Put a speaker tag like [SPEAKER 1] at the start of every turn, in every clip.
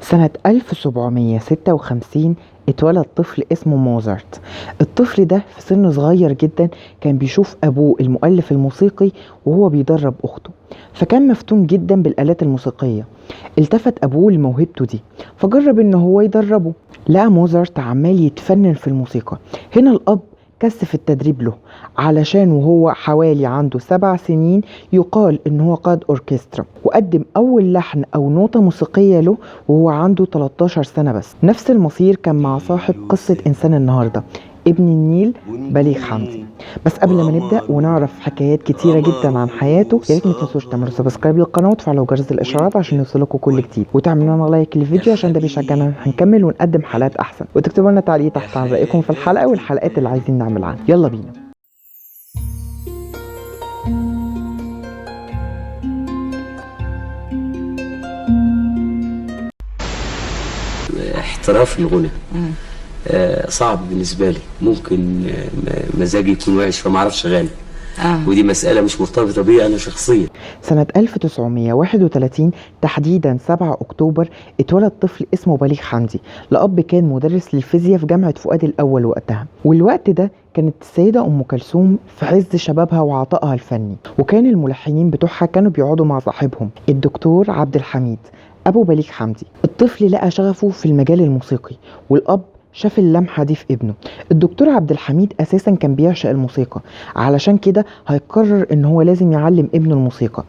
[SPEAKER 1] سنة 1756 اتولد طفل اسمه موزارت. الطفل ده في سن صغير جدا كان بيشوف أبوه المؤلف الموسيقي وهو بيدرب أخته، فكان مفتون جدا بالآلات الموسيقية. التفت أبوه لموهبته دي فجرب إن هو يدربه. لقى موزارت عمال يتفنن في الموسيقى. هنا الأب كثف التدريب له علشان وهو حوالي عنده 7 سنين يقال ان هو قاد اوركسترا، وقدم اول لحن او نوتة موسيقية له وهو عنده 13 سنة بس. نفس المصير كان مع صاحب قصة انسان النهاردة ابن النيل بليغ حمدي. بس قبل ما نبدأ ونعرف حكايات كتيرة جدا عن حياته، يا ريت ما تنسوش تعملوا سبسكرايب للقناة وتفعلوا جرس الاشعارات عشان يوصلكوا كل جديد، وتعملوا لنا لايك للفيديو عشان ده بيشجعنا هنكمل ونقدم حلقات احسن، وتكتبوا لنا تعليق تحت عن رأيكم في الحلقة والحلقات اللي عايزين نعمل عنها. يلا بينا.
[SPEAKER 2] احتراف الغنى صعب بالنسبة لي. ممكن مزاجي يكون وحش فما اعرفش اغني، ودي مسألة مش مرتبطة بي أنا شخصيا.
[SPEAKER 1] سنة 1931 تحديدا 7 أكتوبر اتولد طفل اسمه بليغ حمدي لأب كان مدرس للفيزياء في جامعة فؤاد الأول وقتها. والوقت ده كانت السيدة أم كلثوم في عز شبابها وعطائها الفني، وكان الملحنين بتوعها كانوا بيقعدوا مع صاحبهم الدكتور عبد الحميد أبو بليغ حمدي. الطفل لقى شغفه في المجال الموسيقي، والأب شاف اللمحة دي في ابنه. الدكتور عبد الحميد أساسا كان بيعشق الموسيقى، علشان كده هيقرر ان هو لازم يعلم ابنه الموسيقى،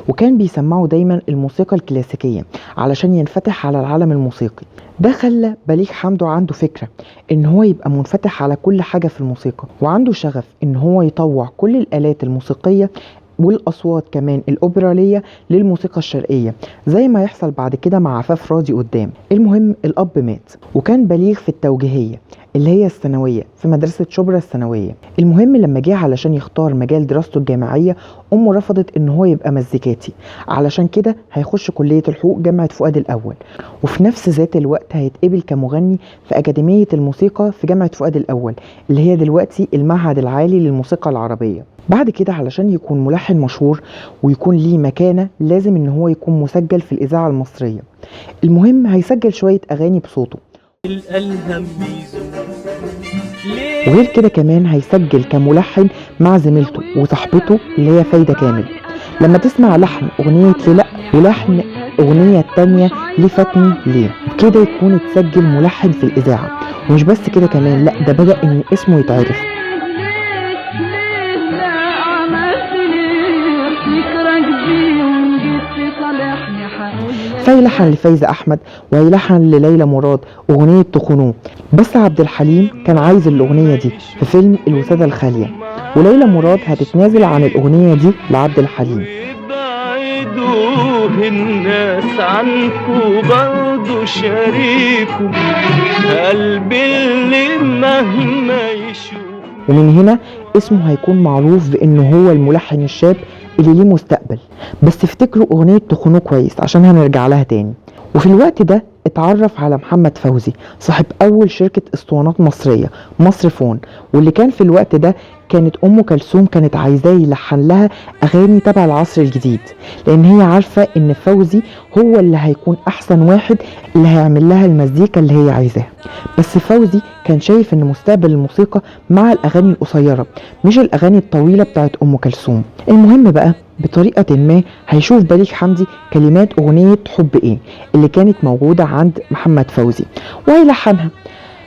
[SPEAKER 1] وكان بيسمعه دايما الموسيقى الكلاسيكية علشان ينفتح على العالم الموسيقي. ده خلى بليغ حمدي عنده فكرة ان هو يبقى منفتح على كل حاجة في الموسيقى، وعنده شغف ان هو يطوع كل الآلات الموسيقية والاصوات كمان الاوبراليه للموسيقى الشرقيه، زي ما يحصل بعد كده مع عفاف راضي قدام. المهم الاب مات، وكان بليغ في التوجيهيه اللي هي الثانويه في مدرسه شبرا الثانويه. المهم لما جه علشان يختار مجال دراسته الجامعيه، امه رفضت ان هو يبقى مزيكاتي، علشان كده هيخش كليه الحقوق جامعه فؤاد الاول، وفي نفس ذات الوقت هيتقبل كمغني في اكاديميه الموسيقى في جامعه فؤاد الاول اللي هي دلوقتي المعهد العالي للموسيقى العربيه. بعد كده علشان يكون ملحن مشهور ويكون ليه مكانة لازم ان هو يكون مسجل في الإذاعة المصرية. المهم هيسجل شوية أغاني بصوته، وغير كده كمان هيسجل كملحن مع زميلته وصاحبته اللي هي فايدة كامل. لما تسمع لحن أغنية للا ولحن أغنية التانية لفاتني ليه، كده يكون اتسجل ملحن في الإذاعة. ومش بس كده كمان، لا ده بدأ ان اسمه يتعرف. فيلحن لفايزة أحمد وهيلحن لليلى مراد أغنية تخنوه. بس عبد الحليم كان عايز الأغنية دي في فيلم الوسادة الخالية، وليلى مراد هتتنازل عن الأغنية دي لعبد الحليم.
[SPEAKER 3] الناس عنكو برضو شريكو قلبي اللي مهما يشوف.
[SPEAKER 1] ومن هنا اسمه هيكون معروف بأنه هو الملحن الشاب اللي ليه مستقبل. بس افتكروا أغنية تخنوه كويس عشان هنرجع لها تاني. وفي الوقت ده اتعرف على محمد فوزي صاحب أول شركة اسطوانات مصرية مصر فون، واللي كان في الوقت ده كانت أم كلثوم كانت عايزاه يلحن لها أغاني تبع العصر الجديد، لأن هي عارفة إن فوزي هو اللي هيكون أحسن واحد اللي هيعمل لها المزيكا اللي هي عايزاها. بس فوزي كان شايف إن مستقبل الموسيقى مع الأغاني القصيرة مش الأغاني الطويلة بتاعت أم كلثوم. المهم بقى بطريقة ما هيشوف بليغ حمدي كلمات أغنية حب إيه اللي كانت موجودة عند محمد فوزي وهيلحنها.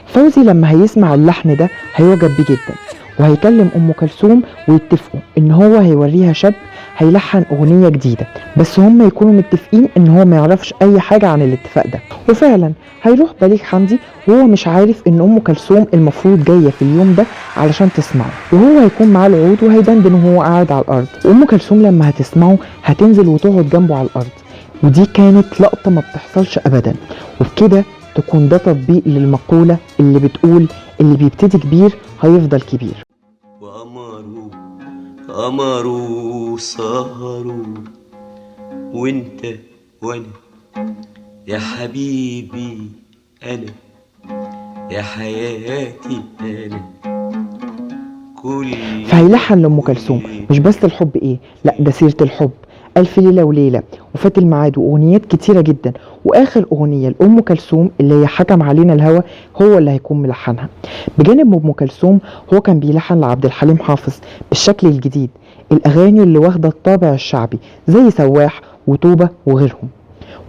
[SPEAKER 1] فوزي لما هيسمع اللحن ده هيعجب بيه جدا، وهيكلم أم كلثوم ويتفقوا إن هو هيوريها شاب هيلحن أغنية جديدة، بس هم يكونوا متفقين إن هو ما يعرفش أي حاجة عن الاتفاق ده. وفعلا هيروح بليغ حمدي وهو مش عارف إن أم كلثوم المفروض جاية في اليوم ده علشان تسمعه، وهو هيكون معاه العود وهيدندن وهو قاعد على الأرض، وأم كلثوم لما هتسمعه هتنزل وتقعد جنبه على الأرض. ودي كانت لقطة ما بتحصلش أبدا، وبكده تكون ده تطبيق للمقولة اللي بتقول اللي بيبتدي كبير هيفضل كبير.
[SPEAKER 3] قمروا سهروا وانت وانا يا حبيبي انا يا حياتي انا كل.
[SPEAKER 1] فهيلحن لأم كلثوم مش بس الحب ايه، لا ده سيرة الحب ألف ليلة وليلة وفات الميعاد وأغنيات كتيرة جدا. وآخر أغنية لأم كلثوم اللي هي حكم علينا الهوى هو اللي هيكون ملحنها. بجانب أم كلثوم هو كان بيلحن لعبد الحليم حافظ بالشكل الجديد الأغاني اللي واخدة الطابع الشعبي زي سواح وتوبة وغيرهم،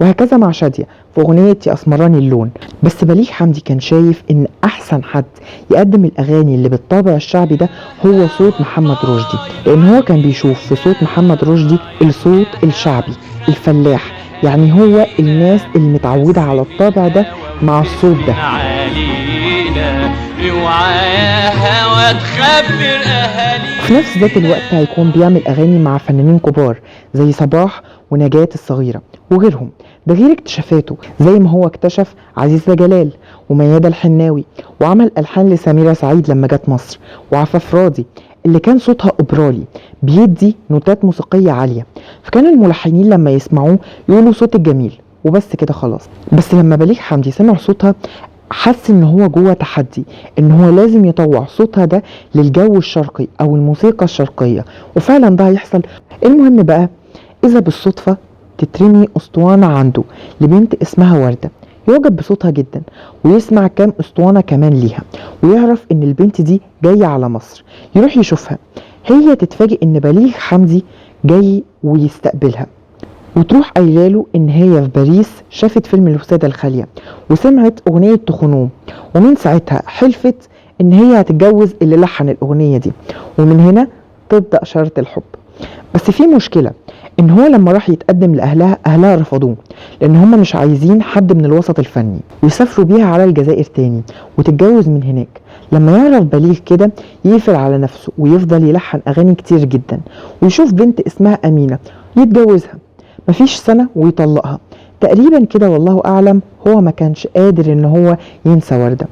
[SPEAKER 1] وهكذا مع شادية في أغنية يا أسمراني اللون. بس بليغ حمدي كان شايف إن أحسن حد يقدم الأغاني اللي بالطابع الشعبي ده هو صوت محمد رشدي، لأن هو كان بيشوف في صوت محمد رشدي الصوت الشعبي الفلاح، يعني هو الناس اللي متعودة على الطابع ده مع الصوت ده. في نفس ذات الوقت هيكون بيعمل أغاني مع فنانين كبار زي صباح ونجاة الصغيرة وغيرهم، ده غير اكتشافاته زي ما هو اكتشف عزيزة جلال وميادة الحناوي، وعمل ألحان لسميرة سعيد لما جت مصر، وعفاف راضي اللي كان صوتها أوبرالي بيدي نوتات موسيقية عالية، فكان الملحنين لما يسمعوه يقولوا صوت الجميل وبس كده خلاص. بس لما بليغ حمدي سمع صوتها حس ان هو جوه تحدي، ان هو لازم يطوع صوتها ده للجو الشرقي او الموسيقى الشرقية، وفعلا ده هيحصل. المهم بقى اذا بالصدفة تترمي اسطوانة عنده لبنت اسمها وردة، يعجب بصوتها جدا ويسمع كام اسطوانة كمان ليها، ويعرف ان البنت دي جاية على مصر، يروح يشوفها. هي تتفاجئ ان بليغ حمدي جاي ويستقبلها، وتروح قايلاله ان هي في باريس شافت فيلم الوسادة الخالية وسمعت اغنية تخنوم، ومن ساعتها حلفت ان هي هتتجوز اللي لحن الاغنية دي، ومن هنا تبدأ شرط الحب. بس في مشكلة ان هو لما راح يتقدم لاهلها، اهلها رفضوه لان هم مش عايزين حد من الوسط الفني، ويسافروا بيها على الجزائر تاني وتتجوز من هناك. لما يعرف بليغ كده يقفل على نفسه ويفضل يلحن اغاني كتير جدا، ويشوف بنت اسمها امينة يتجوزها، مفيش سنة ويطلقها تقريبا كده والله اعلم. هو ما كانش قادر ان هو ينسى وردة.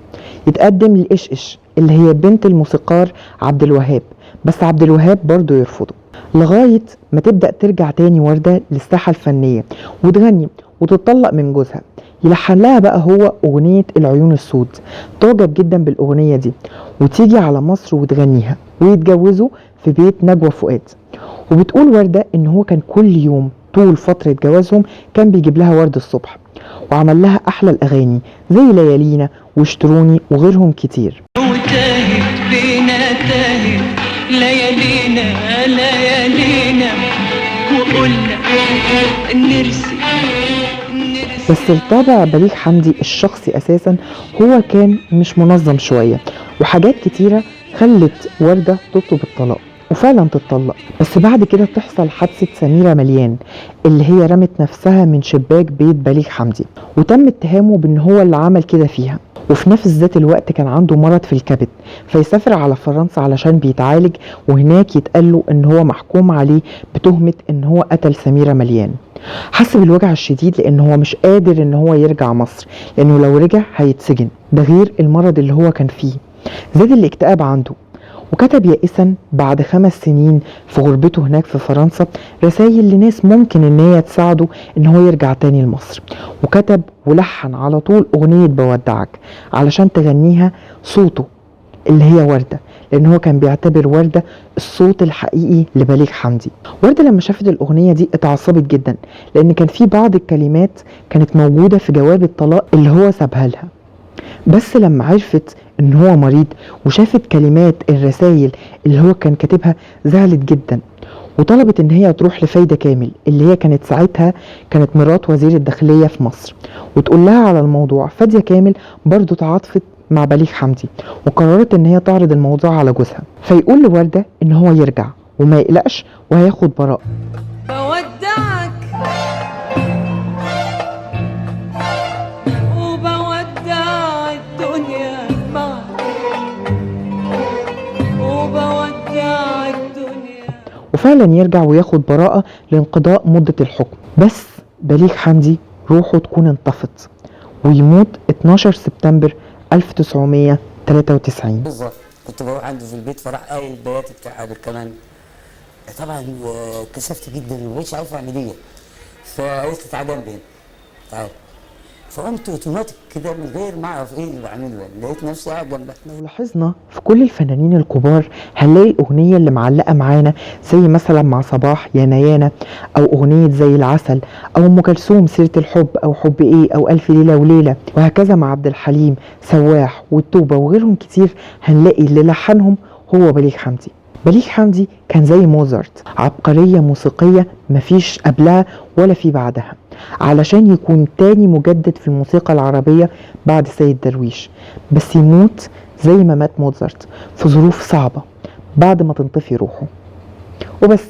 [SPEAKER 1] يتقدم لإشإش اللي هي بنت الموسيقار عبد الوهاب، بس عبد الوهاب برضه يرفضه، لغاية ما تبدأ ترجع تاني وردة للساحة الفنية وتغني وتطلق من جوزها. يلحن لها بقى هو أغنية العيون السود، تعجب جدا بالأغنية دي وتيجي على مصر وتغنيها، ويتجوزوا في بيت نجوى فؤاد. وبتقول وردة إن هو كان كل يوم طول فترة جوازهم كان بيجيب لها ورد الصبح، وعمل لها أحلى الأغاني زي ليالينا واشتروني وغيرهم كتير.
[SPEAKER 4] وتاهت بينا تاهت ليالينا ليالينا وقلنا نرسي.
[SPEAKER 1] بس الطابع بليغ حمدي الشخصي أساسا هو كان مش منظم شوية، وحاجات كتيرة خلت وردة تطلب الطلاق وفعلا تتطلق. بس بعد كده تحصل حادثة سميرة مليان اللي هي رمت نفسها من شباك بيت بليغ حمدي، وتم اتهامه بان هو اللي عمل كده فيها. وفي نفس ذات الوقت كان عنده مرض في الكبد، فيسافر على فرنسا علشان بيتعالج، وهناك يتقاله ان هو محكوم عليه بتهمة ان هو قتل سميرة مليان. حس بالوجع الشديد لان هو مش قادر ان هو يرجع مصر، لانه لو رجع هيتسجن، ده غير المرض اللي هو كان فيه. زاد الاكتئاب عنده، وكتب يائسا بعد 5 سنين في غربته هناك في فرنسا رسائل لناس ممكن ان هي تساعده ان هو يرجع تاني لمصر. وكتب ولحن على طول اغنية بودعك علشان تغنيها صوته اللي هي وردة، لان هو كان بيعتبر وردة الصوت الحقيقي لبليغ حمدي. وردة لما شافت الاغنية دي اتعصبت جدا، لان كان في بعض الكلمات كانت موجودة في جواب الطلاق اللي هو سابها لها. بس لما عرفت ان هو مريض وشافت كلمات الرسائل اللي هو كان كاتبها زعلت جدا، وطلبت ان هي تروح لفايدة كامل اللي هي كانت ساعتها كانت مرات وزير الداخلية في مصر وتقول لها على الموضوع. فايدة كامل برضو تعاطفت مع بليغ حمدي وقررت ان هي تعرض الموضوع على جوزها، فيقول لوردة ان هو يرجع وما يقلقش وهياخد براءة.
[SPEAKER 4] بودعك وبودع الدنيا معك وبودع الدنيا.
[SPEAKER 1] وفعلا يرجع وياخد براءة لانقضاء مدة الحكم. بس بليغ حمدي روحه تكون انطفت ويموت 12 سبتمبر 1993.
[SPEAKER 5] بالظبط كنت بروح عنده في البيت فراح اول البيات بتاعها بالكمان. طبعا كسفت جدا ومبقتش عارف اعمل ايه، فقلت تعالى جنبي هنا تعالى. فقمت اوتوماتيك كده من غير ما اعرف ايه اللي بعمله، لقيت نفسي قاعد جنبها.
[SPEAKER 1] لو لاحظنا في كل الفنانين الكبار هنلاقي الأغنية اللي معلقة معانا، زي مثلا مع صباح يا نيانا، أو أغنية زي العسل، أو أم كلثوم سيرة الحب، أو حب إيه، أو ألف ليلة وليلة، وهكذا مع عبد الحليم، سواح والتوبة وغيرهم كتير. هنلاقي اللي لحنهم هو بليغ حمدي. بليغ حمدي كان زي موزارت، عبقرية موسيقية مفيش قبلها ولا في بعدها، علشان يكون تاني مجدد في الموسيقى العربية بعد سيد درويش، بس يموت زي ما مات موزارت في ظروف صعبة بعد ما تنطفي روحه. وبس،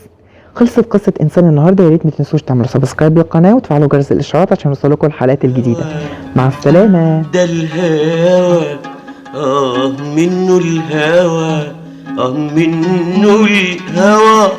[SPEAKER 1] خلصت قصة إنسان النهاردة. يا ريت ما تنسوش تعملوا سبسكرايب للقناة وتفعلوا جرس الإشعارات عشان يوصلكوا الحلقات الجديدة. مع السلامة.
[SPEAKER 3] ده الهوى منه الهوى منه الهوى